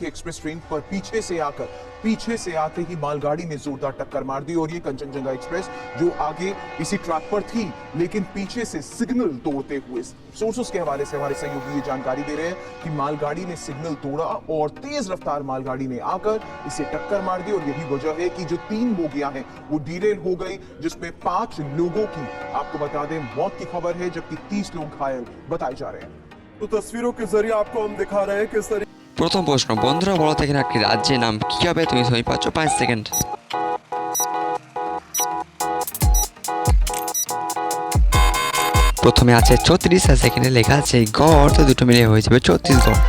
की express train पर पीछे से आते ही मालगाड़ी ने जोरदार टक्कर मार दी और ये कंचनजंगा एक्सप्रेस जो आगे इसी ट्रैक पर थी लेकिन पीछे से सिग्नल तोड़ते हुए, सोर्सेस के हवाले से हमारे सहयोगी ये जानकारी दे रहे हैं कि मालगाड़ी ने सिग्नल तोड़ा और तेज रफ्तार मालगाड़ी ने आकर इसे टक्कर मार दी और यही वजह है कि जो 3 बोगियां हैं वो डिरेल हो गई, जिसमें 5 लोगों की आपको बता दें मौत की खबर है जबकि 30 लोग घायल बताए जा रहे हैं। तो तस्वीरों के जरिए आपको हम दिखा रहे हैं किस तरीके। প্রথম প্রশ্ন, বন্ধুরা বলো দেখেন একটি রাজ্যের নাম কি হবে? তুমি সময় পাচ্ছ 5 সেকেন্ড। প্রথমে আছে 34 আর সেকেন্ডে লেখা আছে গড়, তো দুটো মিলিয়ে হয়ে যাবে 34 গড়।